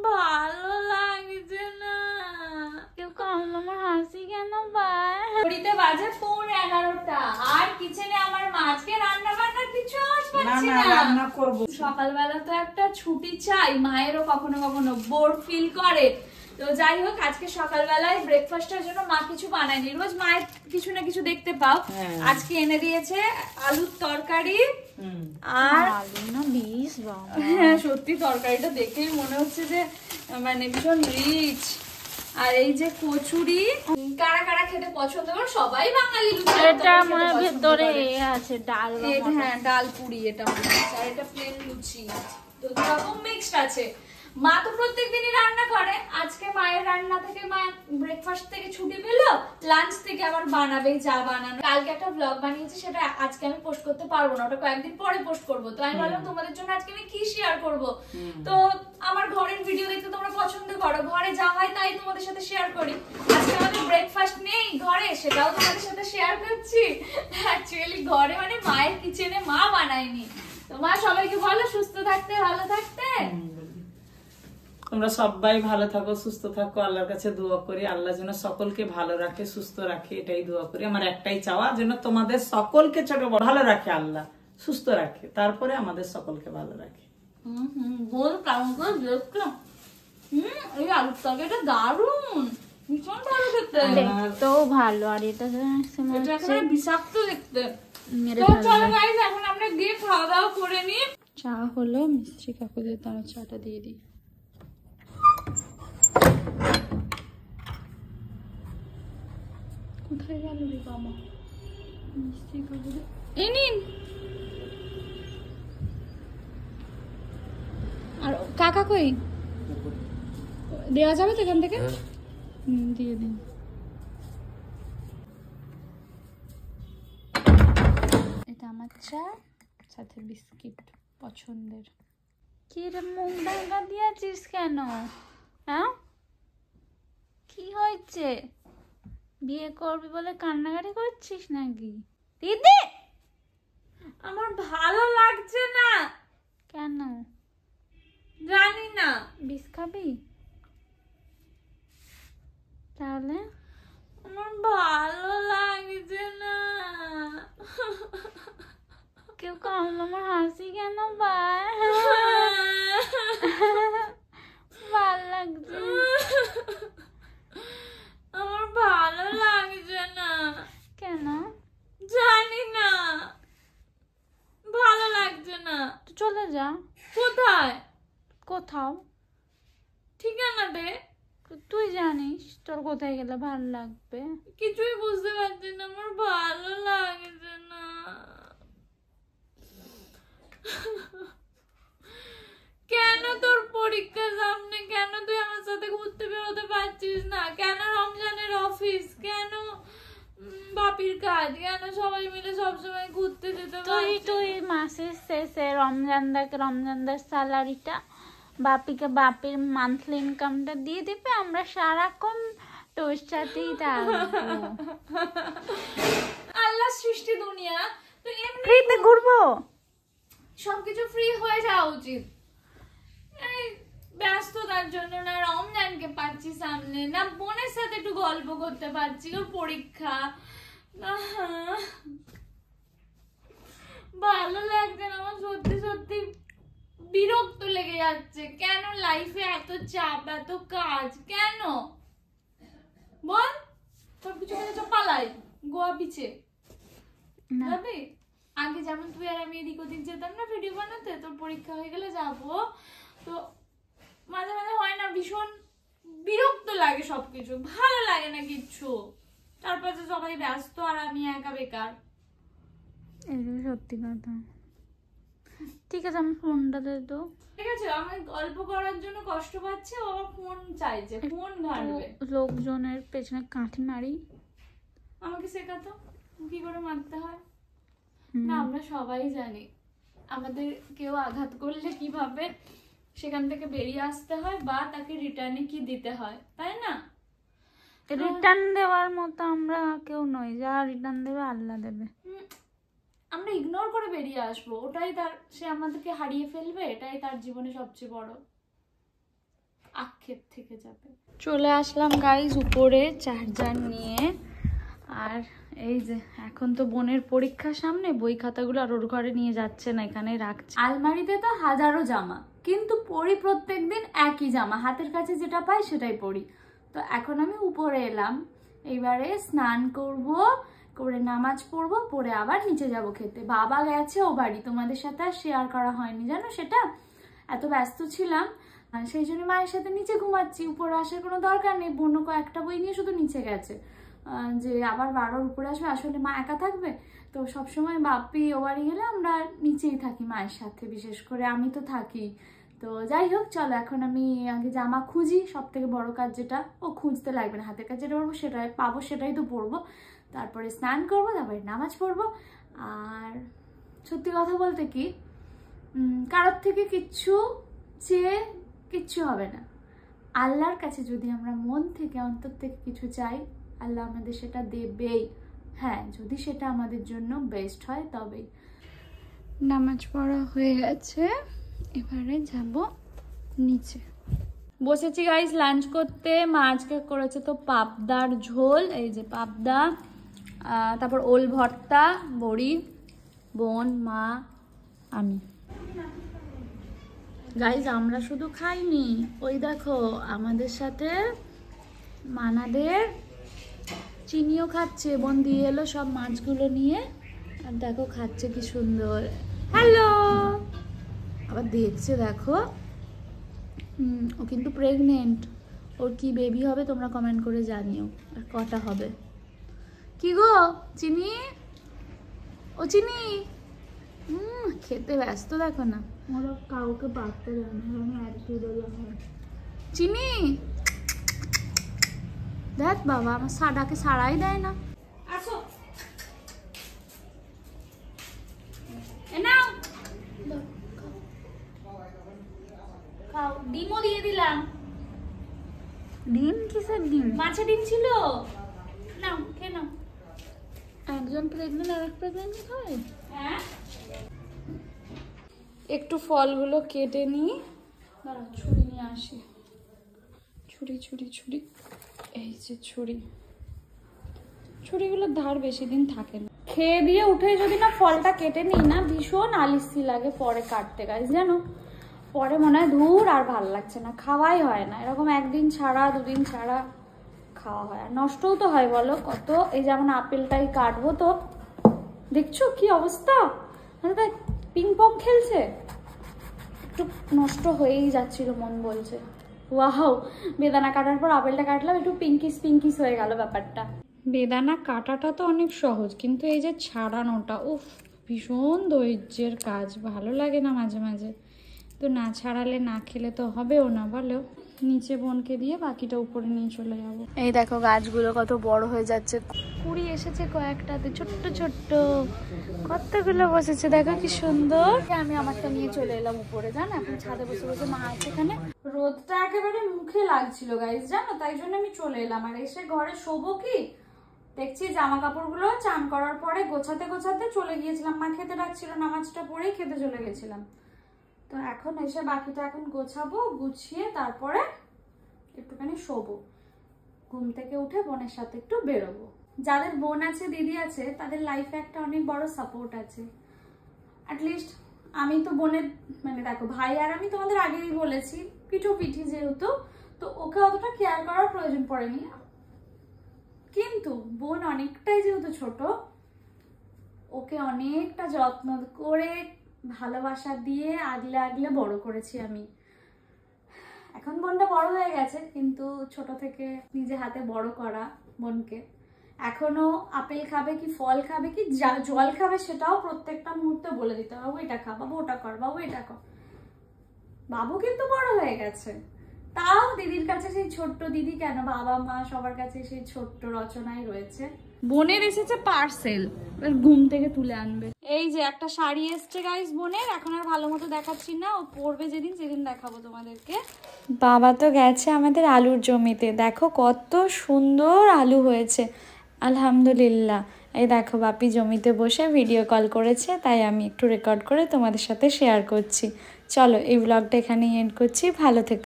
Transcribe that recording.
ভালো লাগছে না। কেউ কামলো আমার হাসি কেন পায়? ঘড়িতে বাজে 11:30 আর কিচেনে আমার মাছকে রান্না বান্নার কিছু আওয়াজ পাচ্ছি না। রান্না করব। সকালবেলা তো একটা ছুটি চাই, মায়েরও কখনো কখনো বোর ফিল করে। তো যাই হোক, আজকে সকালবেলায় ব্রেকফাস্টের জন্য মা কিছু বানায়নি, রোজ মায়ের কিছু না কিছু দেখতে পাও। আজকে এনে দিয়েছে আলুর তরকারি আর আলু না বীজ। হ্যাঁ সত্যি তরকারিটা দেখেই মনে হচ্ছে যে মানে ভীষণ রিচ। আর এই যে কচুরি, কারা কারা খেতে পছন্দ করে? সবাই বাঙালি। এটা আমার ভেতরে আছে ডাল। হ্যাঁ ডাল পুরি এটা, আর এটা প্লেন লুচি। তো এরকম মিক্সড আছে। মা তো প্রত্যেকদিনই রান্না করে, আজকে মায়ের রান্না থেকে মা ব্রেকফাস্ট থেকে ছুটি পেলো, লাঞ্চ থেকে আবার বানাবে যা বানানো। কালকে একটা ব্লগ বানিয়েছি, সেটা আজকে আমি পোস্ট করতে পারবো না, ওটা কয়েকদিন পরে পোস্ট করবো। তো আমি ভাবলাম তোমাদের জন্য আজকে আমি কি শেয়ার করবো। তো আমার ঘরের ভিডিও দেখতে তোমরা পছন্দ করো, ঘরে যা হয় তাই তোমাদের সাথে শেয়ার করি। আজকে আমাদের ব্রেকফাস্ট নেই ঘরে, সেটাও তোমাদের সাথে শেয়ার করছি। অ্যাকচুয়ালি ঘরে মানে মায়ের কিচেনে মা বানায়নি। তো মা সবাইকে বলো সুস্থ থাকতে, ভালো থাকতে। তোমরা সবাই ভালো থাকো, সুস্থ থাকো, আল্লাহর কাছে দোয়া করি আল্লাহ যেন সকলকে ভালো রাখে, সুস্থ রাখে, এটাই দোয়া করি। আমার একটাই চাওয়া, যেন তোমাদের সকলকে ছোট বড় ভালো রাখে আল্লাহ, সুস্থ রাখে, তারপরে আমাদের সকলকে ভালো রাখে। বল কেমন করে দেখলাম। এই আলুর তরকারিটা দারুন, ভীষণ ভালো খেতে, দেখতেও ভালো। আর এটা একেবারে বিষাক্ত দেখতে। চলো গাইস, এখন আমরা গিয়ে খাওয়া দাওয়া করে নিই। চা হলো, মিস্ত্রি কাকুদের তার চাটা দিয়ে দিই। কোথায় গেল রে বাবা? মিস্ত্রি কাকুদের এই নিন। আর কাকা কই? দেওয়া যাবে তো এখান থেকে? দিয়ে দিন। এটা আমার চা, সাথে বিস্কিট পছন্দের। কি রে মুখ ঢাকা দিয়েছিস কেন? হ্যাঁ কি হয়েছে? বিয়ে করবি বলে কান্নাকাটি করছিস নাকি? দিদি আমার ভালো লাগছে না। কেন জানি না। বিষ খাবি? তাহলে আমার ভালো লাগছে না। কেউ কামলো আমার হাসি কেন পায়? ভালো লাগছে। আমার ভালো লাগছে না। কেন জানি না, ভালো লাগছে না। তো চলে যা। কোথায়? কোথাও ঠিকানা দে। তুই জানিস তোর কোথায় গেলে ভালো লাগবে। কিছুই বুঝতে পারছি না, আমার ভালো লাগছে না। কেন তোর পরীক্ষা সামনে, কেন তুই আমার সাথে ঘুরতে বেরোতে পারছিস না? কেন রমজানের অফিস, কেন বাপির কাজ, কেন সবাই মিলে সবসময় ঘুরতে যেতে পারছিস? তুই মাসের শেষে রমজানদার স্যালারিটা বাপিকে, বাপির মান্থলি ইনকামটা দিয়ে দিবে, আমরা সারাক্ষণ তোর সাথেই থাকবো। আল্লাহ সৃষ্টি দুনিয়া, তো এমনিতে ঘুরবো, সবকিছু ফ্রি হয়ে যাওয়া উচিত। এই ব্যস্ততার জন্য না রমজানকে পাচ্ছি সামনে, না বোনের সাথে একটু গল্প করতে পারছি, ওর পরীক্ষা। ভালো লাগছে না আমার, সত্যি সত্যি বিরক্ত লেগে যাচ্ছে। কেন লাইফে এত চাপ, এত কাজ কেন? বল, তোর কিছু পালাই গোয়া পিছে যাবি? আগে যেমন তুই আর আমি এদিক ওদিক যেতাম না ভিডিও বানাতে, তোর পরীক্ষা হয়ে গেলে যাবো। তো মাঝে মাঝে হয় না, ভীষণ বিরক্ত লাগে, সবকিছু ভালো লাগে না কিচ্ছু। তারপরে সবাই ব্যস্ত আর আমি একা বেকার। এটা সত্যি কথা। ঠিক আছে, আমি ফোনটা দে তো। ঠিক আছে, আমি গল্প করার জন্য কষ্ট পাচ্ছে, ও আমার ফোন চাইছে, ফোন ঘাটবে। লোকজনের পেছনে কাঠি মারি, আমাকে শেখাতো কি করে মারতে হয়। না আমরা সবাই জানি আমাদের কেউ আঘাত করলে কিভাবে সেখান থেকে বেরিয়ে আসতে হয়, বা তাকে রিটার্নে কি দিতে হয়, তাই না? রিটার্ন দেওয়ার মতো আমরা কেউ নই, যা রিটার্ন দেবে আল্লাহ দেবে। আমরা ইগনোর করে বেরিয়ে আসবো, ওটাই তার, সে আমাদেরকে হারিয়ে ফেলবে, এটাই তার জীবনে সবচেয়ে বড়। ক্ষেত থেকে যাবে। চলে আসলাম গাইজ উপরে চার্জার নিয়ে। আর এই যে এখন তো বোনের পরীক্ষা সামনে, বই খাতাগুলো আর ওর ঘরে নিয়ে যাচ্ছে না, এখানে রাখছে। আলমারিতে তো হাজারো জামা, কিন্তু পরি প্রত্যেকদিন একই জামা, হাতের কাছে যেটা পাই সেটাই পরি। তো এখন আমি উপরে এলাম, এইবারে স্নান করব, করে নামাজ পড়বো, পরে আবার নিচে যাব খেতে। বাবা গেছে ও বাড়ি, তোমাদের সাথে আর শেয়ার করা হয়নি জানো, সেটা এত ব্যস্ত ছিলাম, সেই জন্য মায়ের সাথে নিচে ঘুমাচ্ছি। উপরে আসার কোনো দরকার নেই, বোনও একটা বই নিয়ে শুধু নিচে গেছে, যে আবার 12-র উপরে আসবে। আসলে মা একা থাকবে তো, সবসময় বাপ্পি ও বাড়ি গেলে আমরা নিচেই থাকি মায়ের সাথে, বিশেষ করে আমি তো থাকি। তো যাই হোক, চলো এখন আমি আগে জামা খুঁজি, সব থেকে বড় কাজ যেটা, ও খুঁজতে লাগবে না, হাতের কাছে যেটা পড়বো সেটাই পাবো, সেটাই তো পড়বো। তারপরে স্নান করবো, তারপরে নামাজ পড়বো। আর সত্যি কথা বলতে কি, কারোর থেকে কিচ্ছু চেয়ে কিচ্ছু হবে না। আল্লাহর কাছে যদি আমরা মন থেকে অন্তর থেকে কিছু চাই, আল্লাহ আমাদের সেটা দেবেই। হ্যাঁ, যদি সেটা আমাদের জন্য বেস্ট হয় তবেই। নামাজ পড়া হয়ে গেছে, এবারে যাব নিচে। বসেছি গাইস লাঞ্চ করতে। মা আজকে করেছে তো পাবদার ঝোল, এই যে পাবদা, তারপর ওল ভর্তা, বড়ি, বোন, মা, আমি। গাইজ আমরা শুধু খাইনি, ওই দেখো আমাদের সাথে মানাদের চিনিও খাচ্ছে, বোন দিয়ে এলো সব মাছগুলো নিয়ে, আর দেখো খাচ্ছে কি সুন্দর। হ্যালো, আবার দেখছে দেখো। ও কিন্তু প্রেগনেন্ট, ওর কি বেবি হবে তোমরা কমেন্ট করে জানিও, আর কটা হবে। কি গো চিনি, ও চিনি খেতে ব্যস্ত দেখো না, ওরা কাউকে পারতে দেয় না, চিনি দেখ বাবা আমার সাডাকে সাড়াই দেয় না। আসো নাও, খাও, ডিমও দিয়ে দিলাম। ডিম কিসের ডিম? মাছের ডিম ছিল, নাও খেয়ে নাও। একজন প্রেগনেন্ট আর এক প্রেগনেন্ট হয়। হ্যাঁ, একটু ফলগুলো কেটে নিই, দাঁড়া ছুরি নিয়ে আসি। ছুরি ছুরি ছুরি, এই যে ছুরি। ছুরিগুলোর ধার বেশি দিন থাকে না। খেয়ে দিয়ে উঠে যদি না ফলটা কেটে নিই না, ভীষণ আলিস্যি লাগে পরে কাটতে, গাছ জানো। পরে মনে হয় ধুর আর ভাল লাগছে না, খাওয়াই হয় না। এরকম একদিন ছাড়া দুদিন ছাড়া খাওয়া হয়, আর নষ্টও তো হয় বলো কত। এই যেমন আপেলটাই কাটবো তো, দেখছো কি অবস্থা, পিং পং খেলছে, একটু নষ্ট হয়েই যাচ্ছিল মন বলছে। ওয়াও, বেদানা কাটার পর আপেলটা কাটলাম, একটু পিঙ্কিস পিঙ্কিস হয়ে গেল ব্যাপারটা। বেদানা কাটাটা তো অনেক সহজ, কিন্তু এই যে ছাড়ানোটা, উফ ভীষণ ধৈর্যের কাজ, ভালো লাগে না মাঝে মাঝে। তো না ছাড়ালে না খেলে তো হবেও না বলো। নিচে বোনকে দিয়ে বাকিটা উপরে নিয়ে চলে যাবো। এই দেখো গাছগুলো কত বড় হয়ে যাচ্ছে, কুড়ি এসেছে কয়েকটাতে, ছোট্ট ছোট্ট কতগুলো বসেছে, দেখো কি সুন্দর। আমি আমারটা নিয়ে চলে এলাম উপরে, জানো এখন ছাদে বসে বসে মা আছে এখানে। রোদটা একেবারে মুখে লাগছিল গাইস জানো, তাই জন্য আমি চলে এলাম। আর এসে ঘরে শোবো কি, দেখছি জামা কাপড়গুলো চান করার পরে গোছাতে গোছাতে চলে গিয়েছিলাম, মা খেতে ডাকছিল, নামাজটা পড়েই খেতে চলে গেছিলাম। তো এখন এসে বাকিটা এখন গোছাবো, গুছিয়ে তারপরে একটুখানি শোবো, ঘুম থেকে উঠে বোনের সাথে একটু বেরোবো। যাদের বোন আছে দিদি আছে তাদের লাইফে একটা অনেক বড় সাপোর্ট আছে। অ্যাটলিস্ট আমি তো বোনের মানে দেখো ভাই আর আমি তোমাদের আগেই বলেছি পিঠোপিঠি যেহেতু, তো ওকে অতটা কেয়ার করার প্রয়োজন পড়েনি। কিন্তু বোন অনেকটাই যেহেতু ছোট, ওকে অনেকটা যত্ন করে ভালোবাসা দিয়ে আগলে আগলে বড় করেছি আমি। এখন বোনটা বড় হয়ে গেছে, কিন্তু ছোট থেকে নিজে হাতে বড় করা বোনকে। এখনো আপেল খাবে কি ফল খাবে কি জল খাবে সেটাও প্রত্যেকটা মুহূর্তে বলে দিতে, বাবু এটা খা, বাবু ওটা কর, বাবু এটা কর। বাবু কিন্তু বড় হয়ে গেছে, তাও দিদির কাছে সেই ছোট্ট দিদি কেন, বাবা মা সবার কাছে সেই ছোট্ট রচনাই রয়েছে। বোনের এসেছে পার্সেল, ঘুম থেকে তুলে আনবে। এই যে একটা শাড়ি এসছে গাইস বোনের, এখন আর ভালো মতো দেখাচ্ছি না, ও পরবে যেদিন সেদিন দেখাবো তোমাদেরকে। বাবা তো গেছে আমাদের আলুর জমিতে, দেখো কত সুন্দর আলু হয়েছে আলহামদুলিল্লাহ। এই দেখো বাপি জমিতে বসে ভিডিও কল করেছে, তাই আমি একটু রেকর্ড করে তোমাদের সাথে শেয়ার করছি। চলো এই ব্লগটা এখানেই এন্ড করছি, ভালো থেকো।